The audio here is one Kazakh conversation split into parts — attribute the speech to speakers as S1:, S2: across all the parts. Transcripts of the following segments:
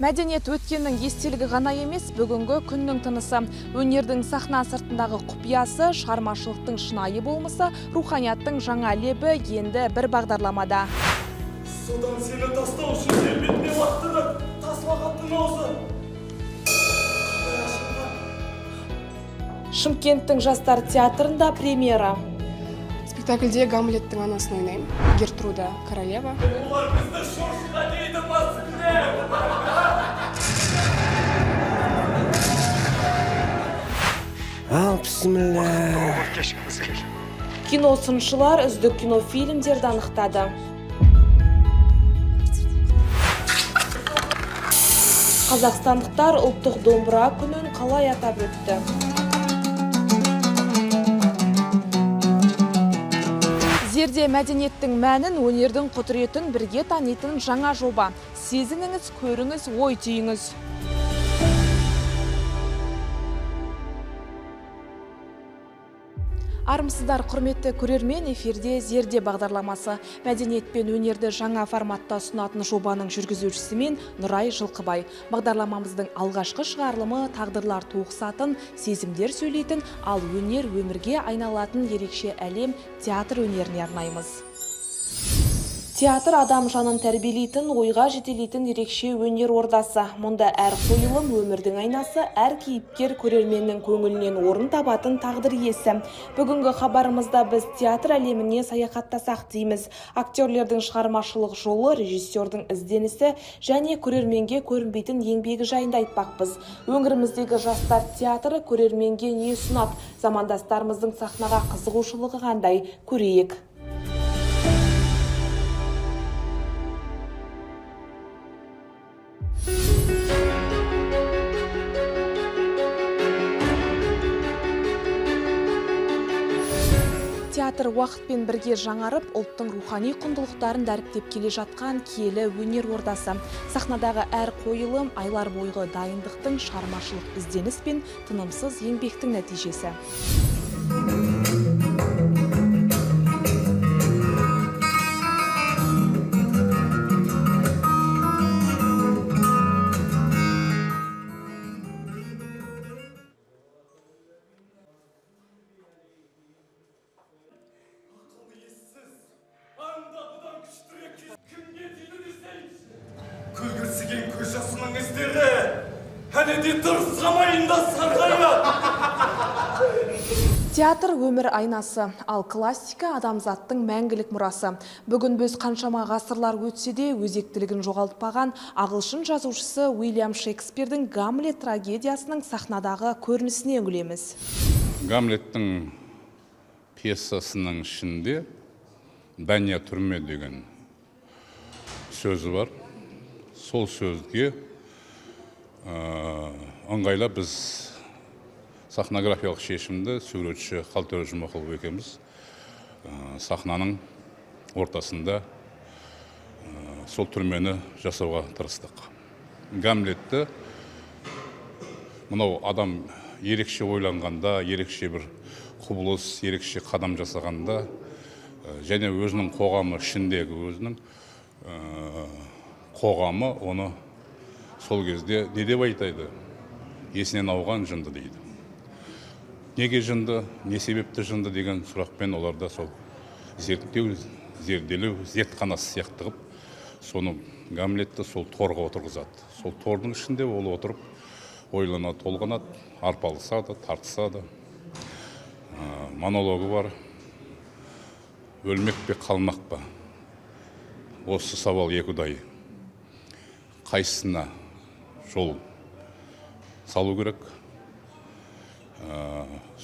S1: Мәдениет өткеннің естелігі ғана емес, бүгінгі күннің тынысы. Өнердің сахна сыртындағы құпиясы, шығармашылықтың шынайы болмысы, руханияттың жаңа лебі енді бір бағдарламада.
S2: Содан сені тастау үшін сен бетіне уақыттырып, тасмағаттың аузы.
S1: Шымкенттің жастар театрында премьера.
S3: Спектакльде Гамлеттің анасын ойнаймын, Гертруда Королева.
S2: Олар бізді шошқа дейді басықлеп.
S1: Кино сыншылар үздік кинофильмдерді анықтады. Қазақстандықтар ұлттық домбыра күнін қалай атап өтті? Зерде мәдениеттің мәнін, өнердің құдіретін бірге танитын жаңа жоба. Сезініңіз, көріңіз, ой түйіңіз. Армысыздар, құрметті көрермен, эфирде Зерде бағдарламасы. Мәдениет пен өнерді жаңа форматта ұсынатын жобаның жүргізушісімен Нұрай Жылқыбай. Бағдарламамыздың алғашқы шығарылымы тағдырлар тоғысатын, сезімдер сөйлейтін, ал өнер өмірге айналатын ерекше әлем театр өнеріне арнаймыз. Театр адам жанын тәрбиелейтін, ойға жетелейтін ерекше өнер ордасы. Мұнда әр қойылым өмірдің айнасы, әр кейіпкер көрерменнің көңілінен орын табатын тағдыр иесі. Бүгінгі хабарымызда біз театр әлеміне саяхаттасақ дейміз. Актерлердің шығармашылық жолы, режиссердің ізденісі және көрерменге көрінбейтін еңбегі жайында айтпақпыз. Өңіріміздегі жастар театры көрерменге не ұсынады? Замандастарымыздың сахнаға қызығушылығы қандай? Көрейік. Театр уақытпен бірге жаңарып, ұлттың рухани құндылықтарын дәріптеп келе жатқан киелі өнер ордасы. Сахнадағы әр қойылым айлар бойғы дайындықтың, шығармашылық ізденіс пен тынымсыз еңбектің нәтижесі.
S2: Күлгірсіген көз жасының іздері, әне де дұрысқамайында сарғайы.
S1: Театр өмір айнасы, ал классика адамзаттың мәңгілік мұрасы. Бүгін біз қаншама ғасырлар өтсе де өзектілігін жоғалтпаған ағылшын жазушысы Уильям Шекспирдің Гамлет трагедиясының сахнадағы көрінісіне үңілеміз.
S4: Гамлеттің пьесасының ішінде Дания түрме деген сөзі бар. Сол сөзге ыңғайлап біз сахнографиялық шешімді суретші Қалтөрі Жұмақұлов екеуміз сахнаның ортасында сол түрмені жасауға тырыстық. Гамлетті мынау адам ерекше ойланғанда, ерекше бір құбылыс, ерекше қадам жасағанда және өзінің қоғамы ішіндегі өзінің қоғамы оны сол кезде не деп айтайды? Есінен ауған жынды дейді. Неге жынды, не себепті жынды деген сұрақпен оларда сол зерттеу, зерделеу, зертханасы сияқты қып, соны Гамлетті сол торға отырғызады. Сол тордың ішінде ол отырып, ойланады, толғанады, арпалысады, тартысады. Монологы бар. Өлмек пе, қалмақ па? Осы сауал екіұдай. Қайсысына жол салу керек?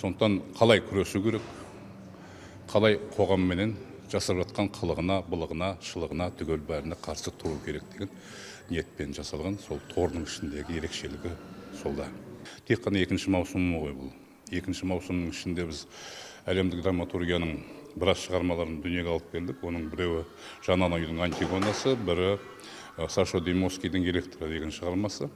S4: Сондықтан қалай күресу керек? Қалай қоғамменен жасап жатқан қылығына, былығына, шылығына, түгел бәріне қарсы тұру керек деген ниетпен жасалған сол тордың ішіндегі ерекшелігі солда. Тек қана екінші маусымы ғой бұл. Екінші маусымның ішінде біз әлемдік драматургияның біраз шығармаларын дүниеге алып келдік. Оның біреуі Жан Анойдың Антигонасы, бірі Сашо Демоскийдің Электра деген шығармасы.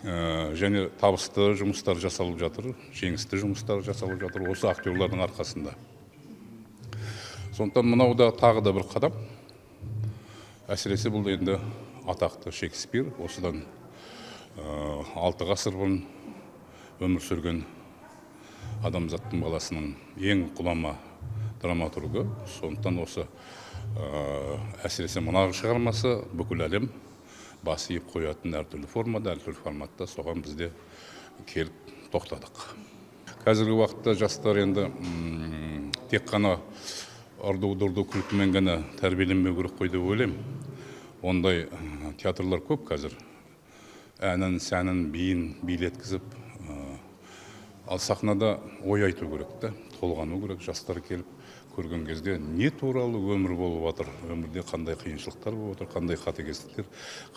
S4: Және табысты жұмыстар жасалып жатыр, жеңісті жұмыстар жасалып жатыр осы актерлардың арқасында. Сондықтан мынау да тағы да бір қадам. Әсіресе бұл енді атақты Шекспир осыдан 6 ғасыр бұрын өмір сүрген адамзаттың баласының ең құлама драматургы. Сондықтан осы әсіресе мына шығармасы бүкіл әлем бас иіп қоятын әртүрлі формада, әртүрлі форматта, соған бізде келіп тоқтадық. Қазіргі уақытта жастар енді тек қана ұрду-дұрду күлкімен ғана тәрбиеленмеу керек қой деп ойлаймын. Ондай театрлар көп қазір. Әнін, сәнін, биін билеткізіп, ал сахнада ой айту керек та, толғану керек. Жастар келіп көрген кезде не туралы өмір болып жатыр, өмірде қандай қиыншылықтар болып жатыр, қандай қатыгездіктер,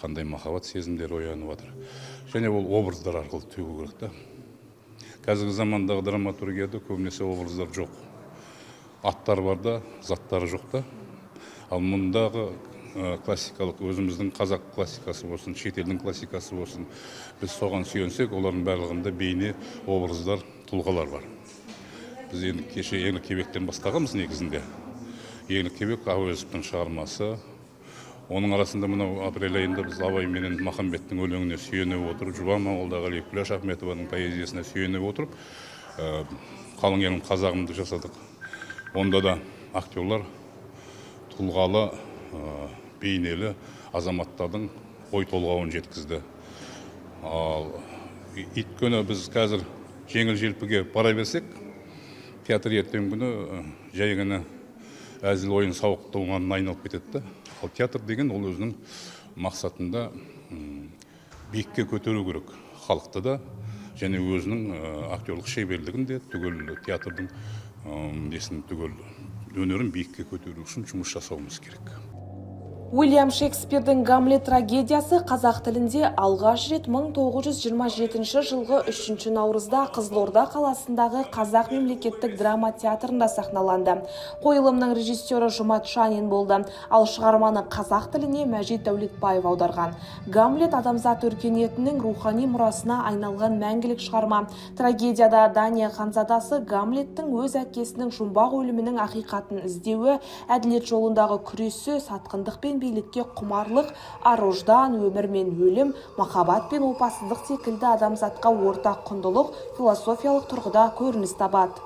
S4: қандай махаббат сезімдері оянып жатыр. Және ол образдар арқылы төгу керек та. Қазіргі замандағы драматургияда көбінесе образдар жоқ. Аттар бар да, заттары жоқ та. Ал мұндағы классикалық, өзіміздің қазақ классикасы болсын, шетелдің классикасы болсын, біз соған сүйенсек, олардың барлығында бейне образдар, тұлғалар бар. Біз енді кеше Еңлік Кебектен бастағанбыз негізінде. Еңлік Кебек Әуезовтың шығармасы. Оның арасында мынау апрель айында біз Абай менен Махамбеттің өлеңіне сүйене отырып, Жұбан Моңғолдағали, Күләш Ахметованың поэзиясына сүйене отырып, қалың елім қазағымды жасадық. Онда да актерлар тұлғалы, бейнелі азаматтардың ой толғауын жеткізді. Ал өйткені біз қазір жеңіл желпіге бара берсек, театр ертең күні жай ғана әзіл ойын сауық туғанына айналып кетеді. Ал театр деген ол өзінің мақсатында биікке көтеру керек халықты да, және өзінің актерлік шеберлігін де, түгел театрдың түгел өнерін биікке көтеру үшін жұмыс жасауымыз керек.
S1: Уильям Шекспирдің Гамлет трагедиясы қазақ тілінде алғаш рет 1927 жылғы 3 наурызда Қызылорда қаласындағы Қазақ мемлекеттік драма театрында сахналанды. Қойылымның режиссері Жұмат Шанин болды, ал шығарманы қазақ тіліне Мәжит Дәулетбаев аударған. Гамлет адамзат өркениетінің рухани мұрасына айналған мәңгілік шығарма. Трагедияда Дания ханзадасы Гамлеттің өз әкесінің жұмбақ өлімінің ақиқатын іздеуі, әділет жолындағы күресі, сатқындық пен билікке құмарлық, ар-ождан, өмір мен өлім, махаббат пен опасыздық секілді адамзатқа ортақ құндылық философиялық тұрғыда көрініс табады.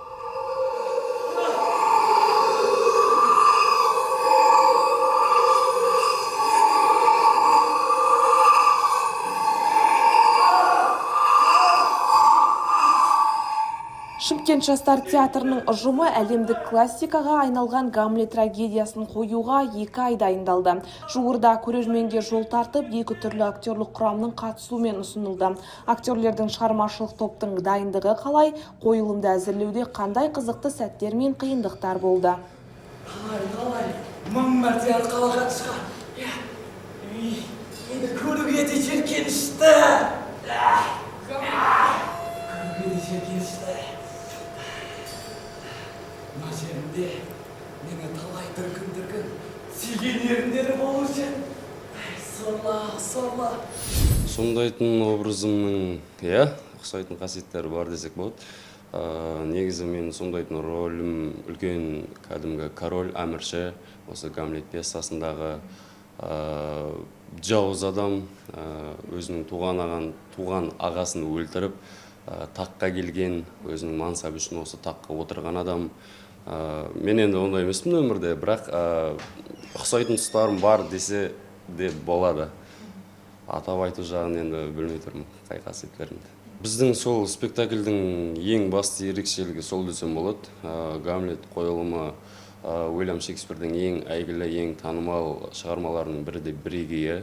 S1: Шымкент жастар театрының ұжымы әлемдік классикаға айналған Гамлет трагедиясын қоюға 2 ай дайындалды. Жуырда көрерменге жол тартып, 2 түрлі актерлік құрамның қатысуымен ұсынылды. Актерлердің шығармашылық топтың дайындығы қалай, қойылымды әзірлеуде қандай қызықты сәттер мен қиындықтар болды.
S2: Қалай, мың мәрте арқалаға түсқа. Енді көруге де жеркенішті. Көруге де жеркенішті. Мына жерімде мені талай дүркін сүйген еріндері болу үшін. Сорлы.
S5: Сомдайтын образымның, ұқсайтын қасиеттері бар десек болады. Негізі мен сомдайтын рөлім үлкен кәдімгі король, әмірші, осы Гамлет пьесасындағы жауыз адам өзінің туған ағасын өлтіріп, таққа келген, өзінің мансабы үшін осы таққа отырған адам. Мен енді ондай емеспін өмірде, бірақ ұқсайтын тұстарым бар десе де болады. Атап айту жағын енді білмей тұрмын қай қасиеттерімді. Біздің сол спектакльдің ең басты ерекшелігі сол десем болады. Гамлет қойылымы Уильям Шекспирдің ең әйгілі, ең танымал шығармаларының бірі де бірегейі.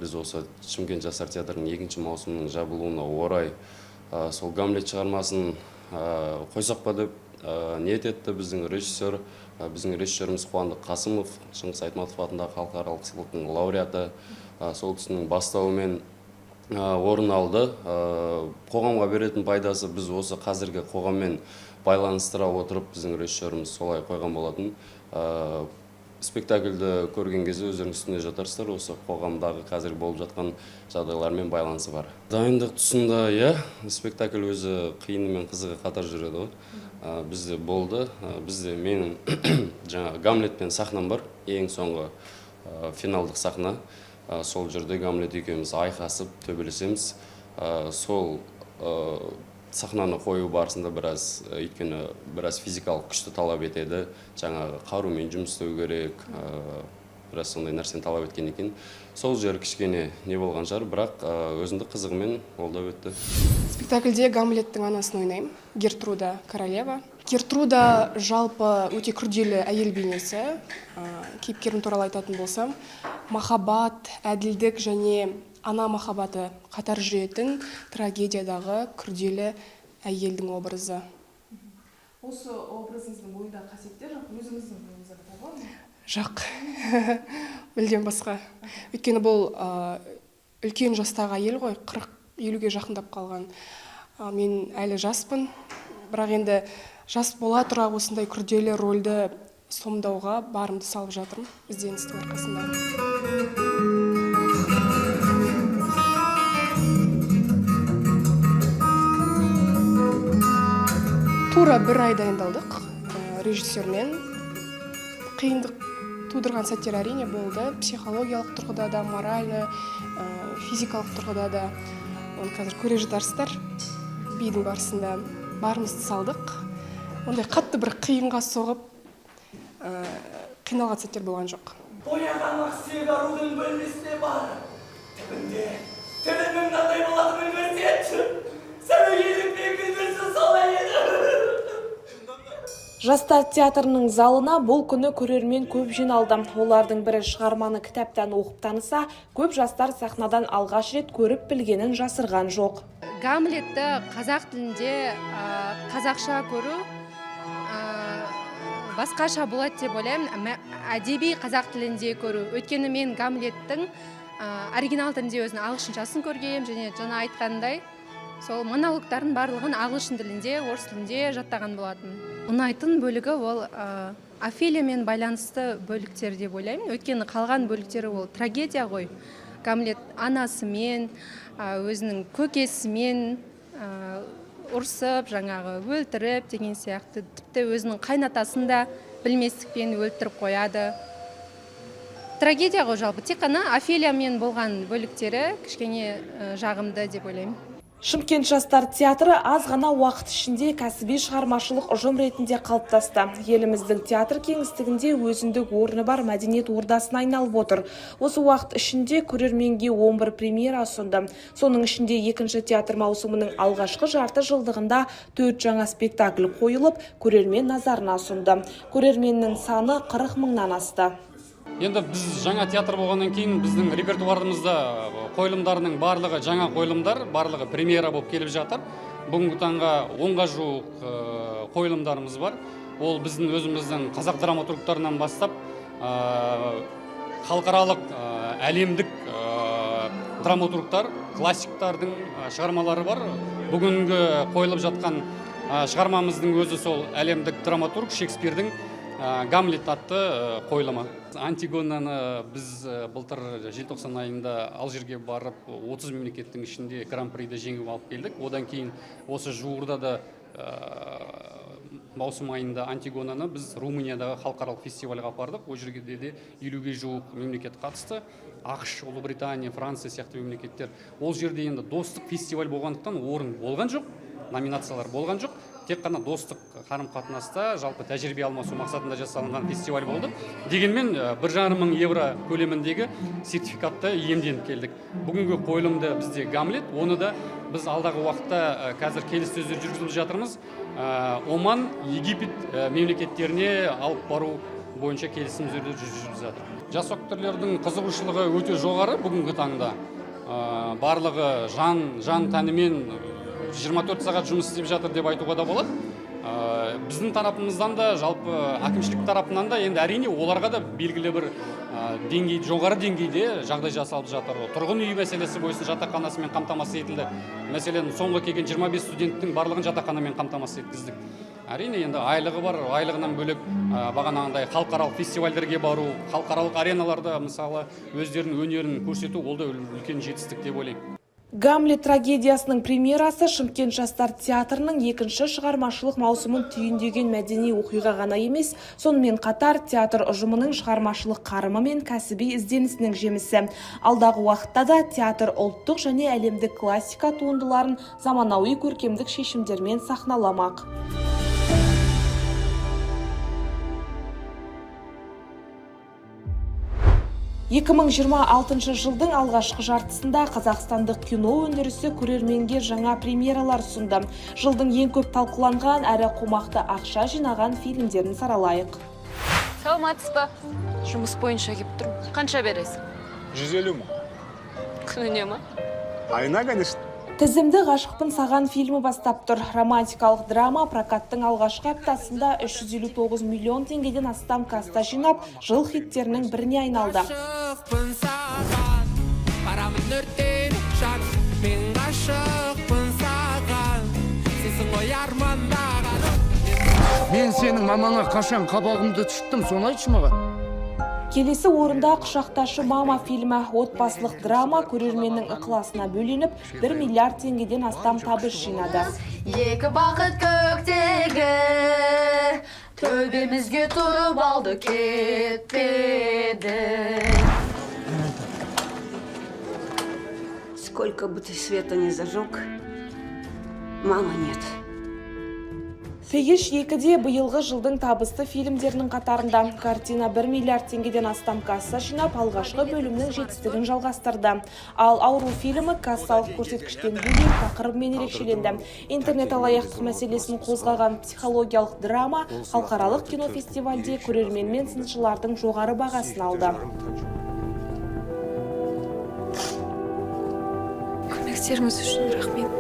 S5: Біз осы Шымкент жастар театрының 2 маусымның жабылуына орай сол Гамлет шығармасын қойсақ па деп ниет етті біздің режиссер. Біздің режиссеріміз Қуандық Қасымов, Шыңғыс Айтматов атындағы халықаралық сыйлықтың лауреаты. Сол кісінің бастауымен орын алды. Қоғамға беретін пайдасы біз осы қазіргі қоғаммен байланыстыра отырып біздің режиссеріміз солай қойған болатын. Спектакльді көрген кезде өздерінің үстіне жатарсыздар, осы қоғамдағы қазір болып жатқан жағдайлармен байланысы бар. Дайындық тұсында, спектакль өзі қиыны мен қызығы қатар жүреді ғой. Бізде болды, бізде менің жаңа Гамлет пен сахнам бар, ең соңғы финалдық сахна. сол жерде Гамлет екеуміз айқасып төбелесеміз. Сол сахнаны қою барысында біраз, өйткені біраз физикалық күшті талап етеді, жаңағы қарумен жұмыс істеу керек, біраз сондай нәрсені талап еткен екен. Сол жер кішкене не болған шығар, бірақ өзіндік қызығымен ол да өтті.
S3: Спектакльде Гамлеттің анасын ойнаймын, Гертруда Королева. Гертруда жалпы өте күрделі әйел бейнесі. Кейіпкерім туралы айтатын болсам, махаббат, әділдік және ана махаббаты қатар жүретін трагедиядағы күрделі әйелдің образы.
S1: Осы образыңыздың бойындағы қасиеттер өзіңіздің бойыңызда бар ма?
S3: Жоқ, мүлдем басқа. Өйткені бұл үлкен жастағы әйел ғой, 40-50-ге жақындап қалған. Мен әлі жаспын, бірақ енді жас бола тұра осындай күрделі рөлді сомдауға барымды салып жатырмын ізденістің арқасында. Тура бір ай дайындалдық режиссермен. Қиындық тудырған сәттер әрине болды. Психологиялық тұрғыда да, морально, физикалық тұрғыда да. Оны қазір көре жатарсыздар. Бидің барысында барымызды салдық. Ондай қатты бір қиынға соғып, қиналған сәттер болған жоқ.
S2: Бояған ақсүйек арудың бөлмесіне бар. Түбінде мынандай болады білмесетші. Сәуегейлік бекіндірсі солай еді.
S1: Жастар театрының залына бұл күні көрермен көп жиналды. Олардың бірі шығарманы кітаптан оқып таныса, көп жастар сахнадан алғаш рет көріп білгенін жасырған жоқ.
S6: Гамлетті қазақ тілінде қазақша көру басқаша болады деп ойлаймын. Әдеби қазақ тілінде көру. Өйткені мен Гамлеттің оригинал тілінде өзінің ағылшыншасын көргем, және жаңа айтқандай, сол монологтардың барлығын ағылшын тілінде, орыс тілінде жаттаған болатын. Ұнайтын бөлігі ол Офелиямен байланысты бөліктер деп ойлаймын. Өйткені қалған бөліктері ол трагедия ғой. Гамлет анасымен, өзінің көкесімен ұрсып, жаңағы өлтіріп деген сияқты, тіпті өзінің қайнатасын да білместікпен өлтіріп қояды. Трагедия ғой жалпы. Тек қана Офелиямен болған бөліктері кішкене жағымды деп ойлаймын.
S1: Шымкент жастар театры аз ғана уақыт ішінде кәсіби шығармашылық ұжым ретінде қалыптасты. Еліміздің театр кеңістігінде өзіндік орны бар мәдениет ордасына айналып отыр. Осы уақыт ішінде көрерменге 11 премьера ұсынды. Соның ішінде екінші театр маусымының алғашқы жарты жылдығында 4 жаңа спектакль қойылып, көрермен назарына ұсынды. Көрерменнің саны 40 мыңнан асты.
S7: Енді біз жаңа театр болғаннан кейін біздің репертуарымызда қойылымдарының барлығы жаңа қойылымдар, барлығы премьера болып келіп жатыр. Бүгінгі таңға 10-ға жуық қойылымдарымыз бар. Ол біздің өзіміздің қазақ драматургтарынан бастап халықаралық әлемдік драматургтар, классиктардың шығармалары бар. Бүгінгі қойылып жатқан шығармамыздың өзі сол әлемдік драматург Шекспирдің Гамлет атты қойылымы. Антигонаны біз былтыр желтоқсан айында Алжирге барып 30 мемлекеттің ішінде гран-приді жеңіп алып келдік. Одан кейін осы жуырда да маусым айында Антигонаны біз Румыниядағы халықаралық фестивальға апардық. Ол жерге де 50-ге жуық мемлекет қатысты. ақш, Ұлыбритания, Франция сияқты мемлекеттер. Ол жерде енді достық фестиваль болғандықтан орын болған жоқ, номинациялар болған жоқ. Тек қана достық қарым-қатынаста жалпы тәжірибе алмасу мақсатында жасалынған фестиваль болды. Дегенмен 1,5 мың евро көлеміндегі сертификатты иемденіп келдік. Бүгінгі қойылымда бізде Гамлет, оны да біз алдағы уақытта қазір келіссөздер жүргізіп жатырмыз. Оман, Египет мемлекеттеріне алып бару бойынша келісімдерді жүргізіп жатыр. Жас актерлердің қызығушылығы өте жоғары бүгінгі таңда. Барлығы жан тәнімен 24 сағат жұмыс істеп жатыр деп айтуға да болады. Біздің тарапымыздан да, жалпы әкімшілік тарапынан да, енді әрине оларға да белгілі бір жоғары деңгейде жағдай жасалып жатыр. Тұрғын үй мәселесі бойынша жатақханасымен қамтамасыз етілді. Мәселен, соңғы келген 25 студенттің барлығын жатақханамен қамтамасыз еткіздік. Әрине енді айлығы бар, айлығынан бөлек бағанағындай халықаралық фестивальдерге бару, халықаралық ареналарда мысалы өздерінің өнерін көрсету, ол да үлкен жетістік деп ойлаймын.
S1: Гамлет трагедиясының премьерасы Шымкент жастар театрының екінші шығармашылық маусымын түйіндеген мәдени оқиға ғана емес, сонымен қатар театр ұжымының шығармашылық қарымы мен кәсіби ізденісінің жемісі. Алдағы уақытта да театр ұлттық және әлемдік классика туындыларын заманауи көркемдік шешімдермен сахналамақ. 2026 жылдың алғашқы жартысында қазақстандық кино өндірісі көрерменге жаңа премьералар ұсынды. Жылдың ең көп талқыланған әрі қомақты ақша жинаған фильмдерін саралайық.
S8: Саламатсыз ба? Жұмыс бойынша келіп тұрмын. Қанша бересің?
S9: 150 мың.
S8: Күніне ма?
S9: Айына, конечно.
S1: Тізімді ғашықпын саған фильмі бастап тұр. Романтикалық драма прокаттың алғашқы аптасында 359 миллион теңгеден астам каста жинап, жыл хиттерінің біріне айналды.
S2: Мен сенің мамаңа қашан қабағымды түштім, соны айтшы маған.
S1: Келесі орында құшақташы мама фильмі. Отбасылық драма көрерменнің ықыласына бөленіп, 1 миллиард теңгеден астам табыс жинады.
S8: Екі бақыт көктегі төбемізге тұрып алды кетпеді.
S10: Сколько бы ты света не зажег, мама нет.
S1: Пегеш 2-де биылғы жылдың табысты фильмдерінің қатарында. Картина 1 миллиард теңгеден астам касса жинап, алғашқы бөлімнің жетістігін жалғастырды. Ал ауру фильмі кассалық көрсеткіштен бөлек тақырыбымен ерекшеленді. Интернет алаяқтық мәселесін қозғаған психологиялық драма халықаралық кинофестивальде көрермен мен сыншылардың жоғары бағасын алды.
S8: Көмектеріңіз үшін рахмет.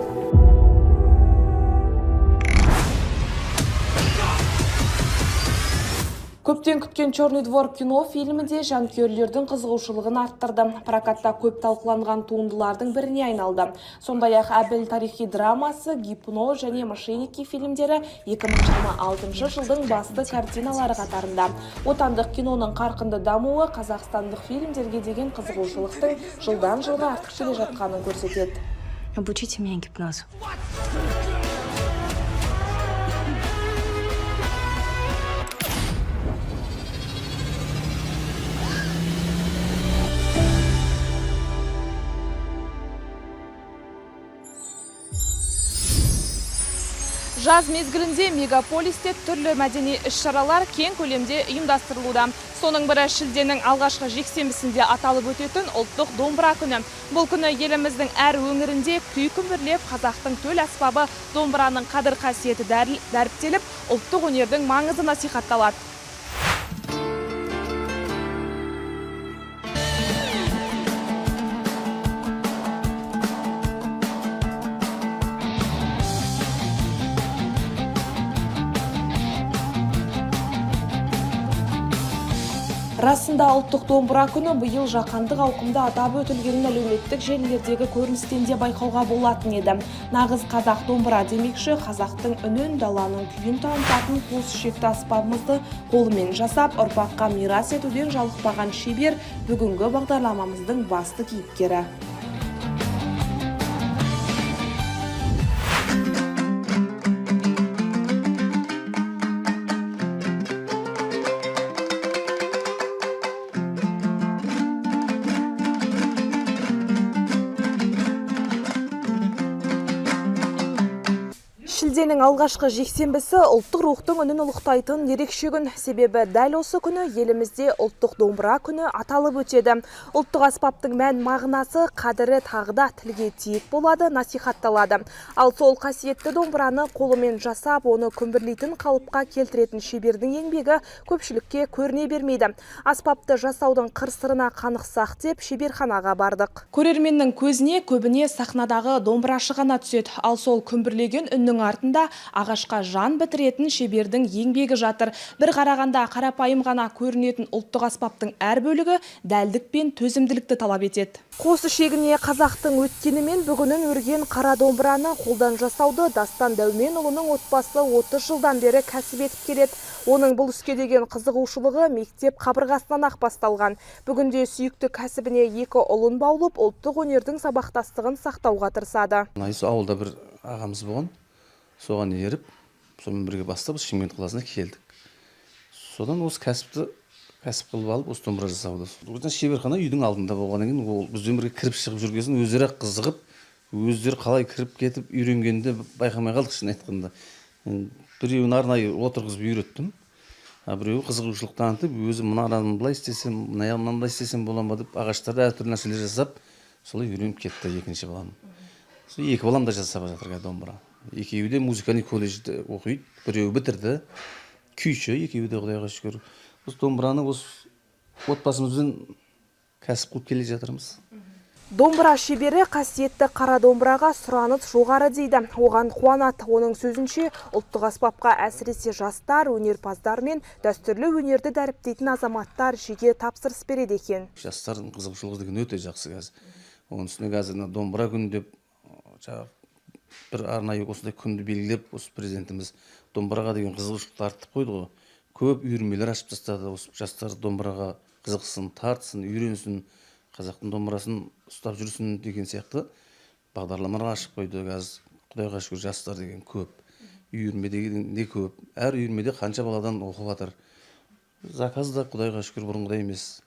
S1: Көптен күткен «Черный двор» кино фильмінде жанкүйерлердің қызығушылығын арттырды. Прокатта көп талқыланған туындылардың біріне айналды. Сондай-ақ Әбіл тарихи драмасы, Гипно және Мошенники фильмдері 2026 жылдың басты картиналары қатарында. Отандық киноның қарқынды дамуы қазақстандық фильмдерге деген қызығушылықтың жылдан жылға артып келе жатқанын көрсетеді.
S10: Обучите меня гипнозу.
S1: Жаз мезгілінде мегаполисте түрлі мәдени іс-шаралар кең көлемде ұйымдастырылуда. Соның бірі шілденің алғашқы жексенбісінде аталып өтетін ұлттық домбыра күні. Бұл күні еліміздің әр өңірінде күй күмбірлеп, қазақтың төл аспабы домбыраның қадір қасиеті дәріптеліп, ұлттық өнердің маңызы насихатталады. Расында ұлттық домбыра күні биыл жаһандық ауқымда атап өтілгенін әлеуметтік желілердегі көріністен де байқауға болатын еді. Нағыз қазақ домбыра демекші, қазақтың үнін, даланың күйін танытатын қос ішекті аспабымызды қолымен жасап, ұрпаққа мирас етуден жалықпаған шебер бүгінгі бағдарламамыздың басты кейіпкері. Шілденің алғашқы жексенбісі ұлттық рухтың үнін ұлықтайтын ерекше күн. Себебі дәл осы күні елімізде ұлттық домбыра күні аталып өтеді. Ұлттық аспаптың мән мағынасы, қадірі тағыда тілге тиек болады, насихатталады. Ал сол қасиетті домбыраны қолымен жасап, оны күмбірлейтін қалыпқа келтіретін шебердің еңбегі көпшілікке көріне бермейді. Аспапты жасаудың қыр-сырына қанықсақ деп шеберханаға бардық. Көрерменнің көзіне көбіне сахнадағы домбырашы ғана түседі. Ал сол күмбірлеген үннің артында санатында ағашқа жан бітіретін шебердің еңбегі жатыр. Бір қарағанда қарапайым ғана көрінетін ұлттық аспаптың әр бөлігі дәлдік пен төзімділікті талап етеді. Қос ішегіне қазақтың өткені мен бүгінін өрген қара домбыраны қолдан жасауды Дастан Дәуменұлының отбасы 30 жылдан бері кәсіп етіп келеді. Оның бұл іске деген қызығушылығы мектеп қабырғасынан ақ басталған. Бүгінде сүйікті кәсібіне 2 ұлын баулып, ұлттық өнердің сабақтастығын сақтауға тырысады.
S11: Осы ауылда бір ағамыз болған, соған еріп, сонымен бірге бастап Шымкент қаласына келдік. Содан осы кәсіп қылып алып, осы домбыра жасауды. Шеберхана үйдің алдында болғаннан кейін, ол бізбен бірге кіріп шығып жүргесін өздері қызығып, өздері қалай кіріп кетіп үйренгенде байқамай қалдық, шын айтқанда. Біреуін арнайы отырғызып үйреттім. Біреуі қызығушылық танытып, өзі мынаны былай істесем, мынаны былай істесем бола ма деп ағаштарда әртүрлі нәрселер жасап, солай үйреніп кетті екінші балам. Екі балам да жасап жатыр домбыра. Екеуі де музыкальный колледжде оқиды, біреуі бітірді. Күйші, екеуі де Құдайға шүкір. Біз домбыраны осы отбасымызбен кәсіп қылып келе жатырмыз.
S1: Домбыра шебері қасиетті қара домбыраға сұраныс жоғары дейді. Оған қуанат. Оның сөзінше, ұлттық аспапқа әсіресе жастар, өнерпаздар мен дәстүрлі өнерді дәріптейтін азаматтар жеке тапсырыс береді екен.
S11: Жастардың қызығушылығы деген өте жақсы қазір. Оның үстіне қазір домбыра күні деп бір арнайы осындай күнді белгілеп, осы президентіміз домбыраға деген қызығушылықты артып қойды ғой. Көп үйірмелер ашып тастады. Осы жастар домбыраға қызықсын, тартсын, үйренсін, қазақтың домбырасын ұстап жүрсін деген сияқты бағдарламалар ашып қойды. Қазір Құдайға шүкір жастар деген көп. Үйірме деген де көп. Әр үйірмеде қанша баладан оқып жатыр. Заказ да Құдайға шүкір бұрынғыдай емес.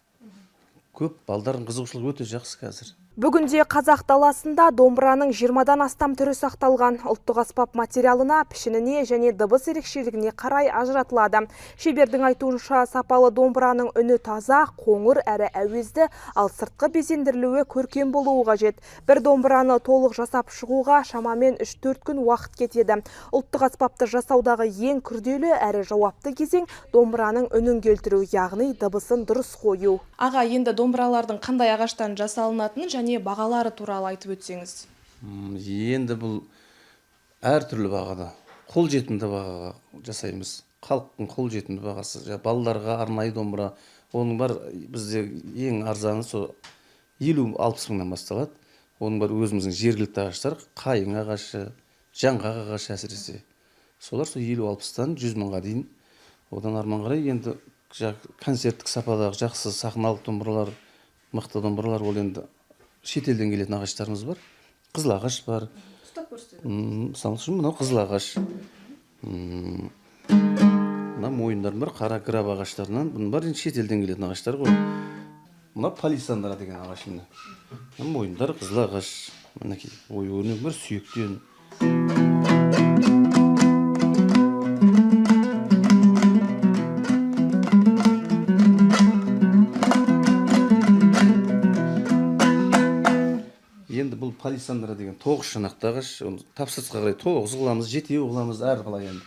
S11: Көп балдардың қызығушылығы өте жақсы қазір.
S1: Бүгінде қазақ даласында домбыраның 20-дан астам түрі сақталған. Ұлттық аспап материалына, пішініне және дыбыс ерекшелігіне қарай ажыратылады. Шебердің айтуынша сапалы домбыраның үні таза, қоңыр әрі әуезді, ал сыртқы безендірілуі көркем болуы қажет. Бір домбыраны толық жасап шығуға шамамен 3-4 күн уақыт кетеді. Ұлттық аспапты жасаудағы ең күрделі әрі жауапты кезең домбыраның үнін келтіру, яғни дыбысын дұрыс қою. Аға, енді домбыралардың қандай ағаштан жасалынатынын және бағалары туралы айтып өтсеңіз.
S11: Енді бұл әртүрлі бағада, қол жетімді бағаға жасаймыз. Халықтың қол жетімді бағасы, балаларға арнайы домбыра, оның бар бізде ең арзаны сол 50-60 мыңнан басталады. Оның бар өзіміздің жергілікті ағаштар, қайың ағашы, жаңғақ ағашы әсіресе. Солар сол 50-60-тан 100 мыңға дейін. Одан арман қарай енді концерттік сападағы жақсы сахналық домбыралар, мықты домбыралар, ол енді шетелден келетін ағаштарымыз бар. Қызыл ағаш бар. Мысалы үшін мынау қызыл ағаш. Мына мойындарым бар, қара граб ағаштарынан. Бұның бар шетелден келетін ағаштар ғой. Мына палисандра деген ағаш. Мойындар қызыл ағаш. Мінекей ою-өрнек бар, сүйектен. Енді бұл палисандра деген 9 шанақты ағаш, тапсырысқа қарай 9 қыламыз, 7 қыламыз, әр қалай енді.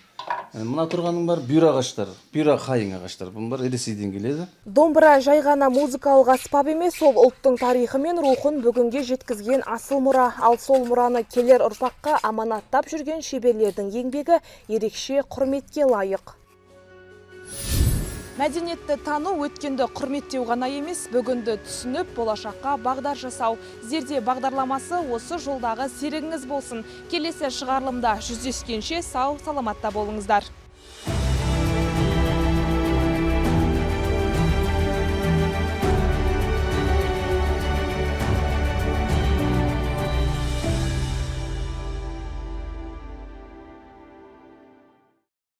S11: Мына тұрғаның бар бұйра ағаштар, бұйра қайың ағаштар, бұның бар Ресейден келеді.
S1: Домбыра жай ғана музыкалық аспап емес, ол ұлттың тарихы мен рухын бүгінге жеткізген асыл мұра. Ал сол мұраны келер ұрпаққа аманаттап жүрген шеберлердің еңбегі ерекше құрметке лайық. Мәдениетті тану өткенді құрметтеу ғана емес, бүгінді түсініп, болашаққа бағдар жасау. Зерде бағдарламасы осы жолдағы серігіңіз болсын. Келесі шығарылымда жүздескенше сау, саламатта болыңыздар.